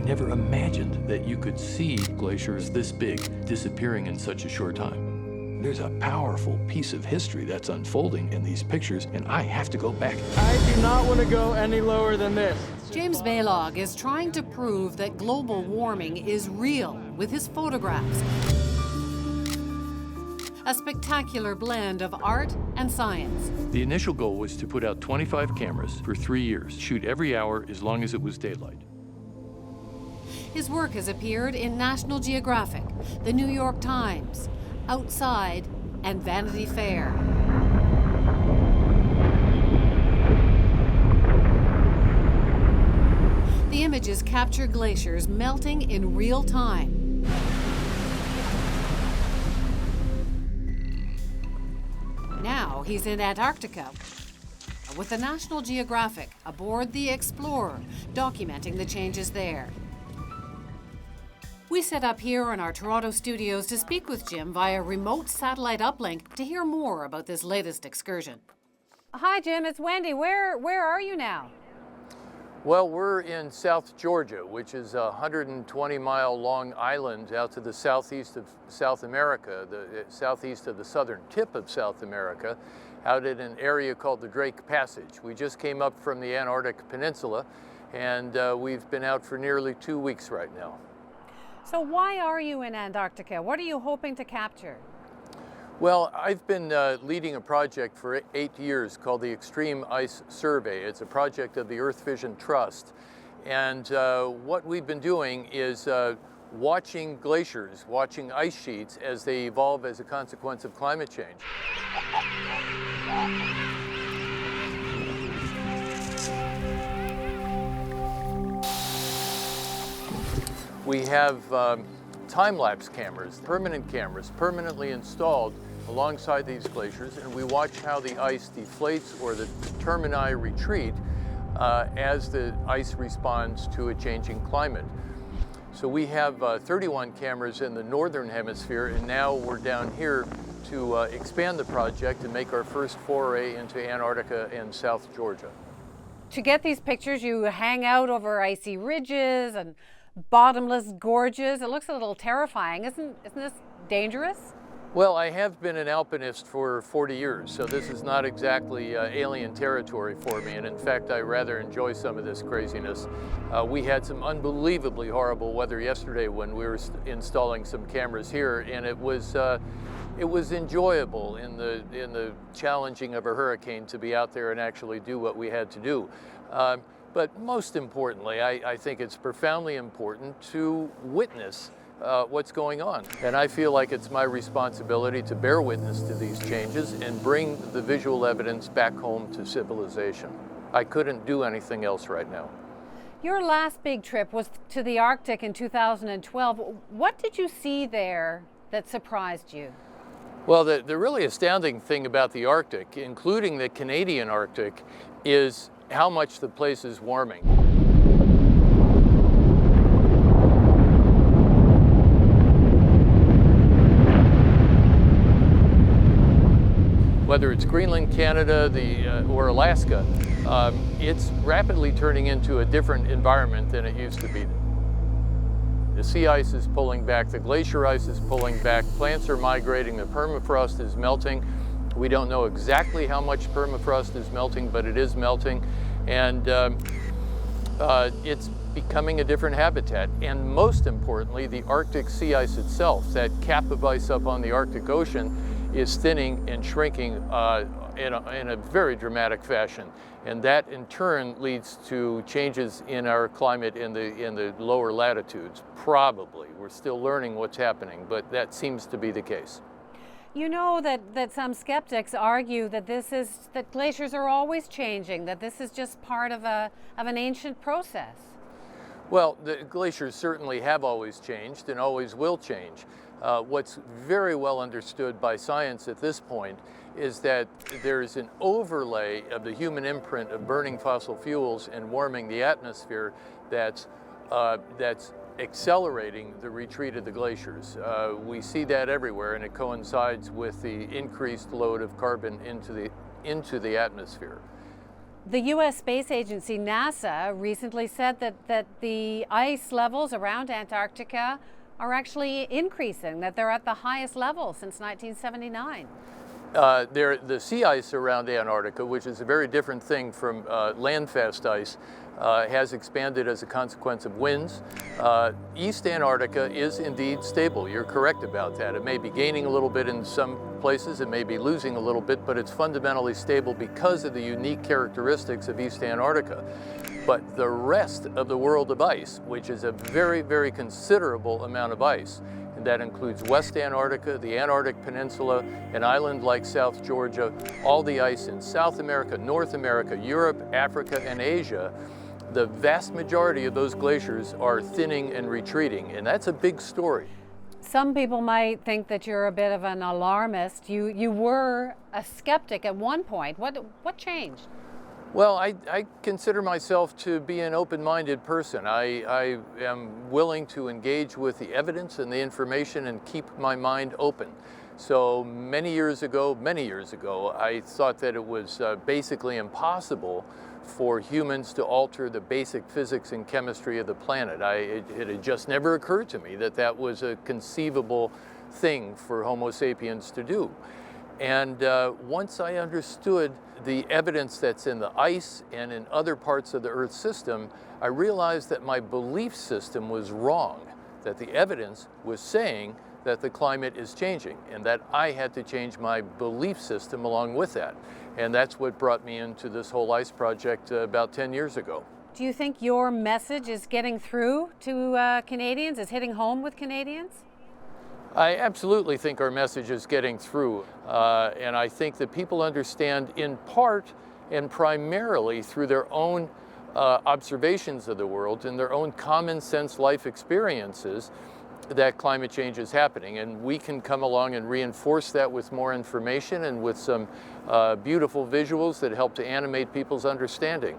never imagined that you could see glaciers this big disappearing in such a short time. There's a powerful piece of history that's unfolding in these pictures, and I have to go back. I do not want to go any lower than this. James Balog is trying to prove that global warming is real with his photographs. A spectacular blend of art and science. The initial goal was to put out 25 cameras for 3 years, shoot every hour as long as it was daylight. His work has appeared in National Geographic, the New York Times, Outside, and Vanity Fair. The images capture glaciers melting in real time. Now he's in Antarctica with the National Geographic aboard the Explorer, documenting the changes there. We set up here in our Toronto studios to speak with Jim via remote satellite uplink to hear more about this latest excursion. Hi, Jim. It's Wendy. Where are you now? Well, we're in South Georgia, which is a 120-mile long island out to the southeast of South America, the southeast of the southern tip of South America, out in an area called the Drake Passage. We just came up from the Antarctic Peninsula, and we've been out for nearly 2 weeks right now. So why are you in Antarctica? What are you hoping to capture? Well, I've been leading a project for 8 years called the Extreme Ice Survey. It's a project of the Earth Vision Trust. And what we've been doing is watching glaciers, watching ice sheets as they evolve as a consequence of climate change. We have time-lapse cameras, permanently installed alongside these glaciers, and we watch how the ice deflates or the termini retreat as the ice responds to a changing climate. So we have 31 cameras in the northern hemisphere, and now we're down here to expand the project and make our first foray into Antarctica and South Georgia. To get these pictures, you hang out over icy ridges and bottomless gorges. It looks a little terrifying. Isn't this dangerous? Well, I have been an alpinist for 40 years, so this is not exactly alien territory for me, and in fact, I rather enjoy some of this craziness. We had some unbelievably horrible weather yesterday when we were installing some cameras here, and it was enjoyable in the challenging of a hurricane to be out there and actually do what we had to do. But most importantly, I think it's profoundly important to witness what's going on. And I feel like it's my responsibility to bear witness to these changes and bring the visual evidence back home to civilization. I couldn't do anything else right now. Your last big trip was to the Arctic in 2012. What did you see there that surprised you? Well, the really astounding thing about the Arctic, including the Canadian Arctic, is how much the place is warming. Whether it's Greenland, Canada, or Alaska, it's rapidly turning into a different environment than it used to be. The sea ice is pulling back, the glacier ice is pulling back, plants are migrating, the permafrost is melting. We don't know exactly how much permafrost is melting, but it is melting, and it's becoming a different habitat. And most importantly, the Arctic sea ice itself, that cap of ice up on the Arctic Ocean, is thinning and shrinking in a very dramatic fashion. And that in turn leads to changes in our climate in the lower latitudes, probably. We're still learning what's happening, but that seems to be the case. You know that some skeptics argue that that glaciers are always changing, that this is just part of an ancient process. Well, the glaciers certainly have always changed and always will change. What's very well understood by science at this point is that there's an overlay of the human imprint of burning fossil fuels and warming the atmosphere that's accelerating the retreat of the glaciers. We see that everywhere, and it coincides with the increased load of carbon into the atmosphere. The U.S. Space Agency, NASA, recently said that the ice levels around Antarctica are actually increasing, that they're at the highest level since 1979. The sea ice around Antarctica, which is a very different thing from landfast ice, has expanded as a consequence of winds. East Antarctica is indeed stable. You're correct about that. It may be gaining a little bit in some places, it may be losing a little bit, but it's fundamentally stable because of the unique characteristics of East Antarctica. But the rest of the world of ice, which is a very, very considerable amount of ice, and that includes West Antarctica, the Antarctic Peninsula, an island like South Georgia, all the ice in South America, North America, Europe, Africa, and Asia, the vast majority of those glaciers are thinning and retreating, and that's a big story. Some people might think that you're a bit of an alarmist. You were a skeptic at one point. What changed? Well, I consider myself to be an open-minded person. I am willing to engage with the evidence and the information and keep my mind open. So many years ago, I thought that it was basically impossible for humans to alter the basic physics and chemistry of the planet. It had just never occurred to me that that was a conceivable thing for Homo sapiens to do. And once I understood the evidence that's in the ice and in other parts of the Earth system, I realized that my belief system was wrong, that the evidence was saying that the climate is changing and that I had to change my belief system along with that. And that's what brought me into this whole ice project about 10 years ago. Do you think your message is getting through to Canadians, is hitting home with Canadians? I absolutely think our message is getting through, and I think that people understand in part and primarily through their own observations of the world and their own common sense life experiences that climate change is happening. And we can come along and reinforce that with more information and with some beautiful visuals that help to animate people's understanding.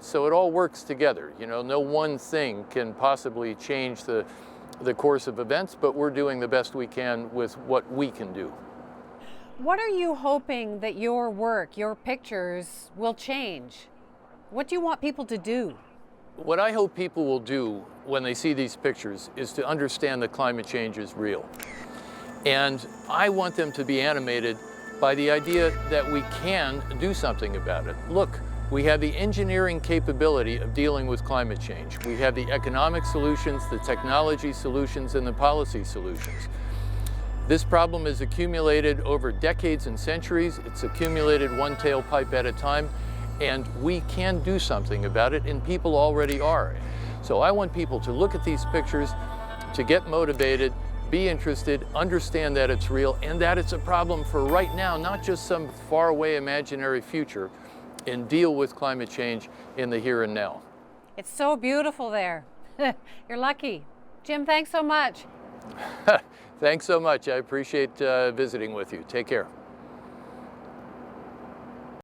So it all works together. You know, no one thing can possibly change the course of events, but we're doing the best we can with what we can do. What are you hoping that your work, your pictures, will change? What do you want people to do? What I hope people will do when they see these pictures is to understand that climate change is real. And I want them to be animated by the idea that we can do something about it. Look, we have the engineering capability of dealing with climate change. We have the economic solutions, the technology solutions, and the policy solutions. This problem is accumulated over decades and centuries. It's accumulated one tailpipe at a time, and we can do something about it, and people already are. So I want people to look at these pictures, to get motivated, be interested, understand that it's real, and that it's a problem for right now, not just some faraway imaginary future, and deal with climate change in the here and now. It's so beautiful there. You're lucky. Jim, thanks so much. Thanks so much. I appreciate visiting with you. Take care.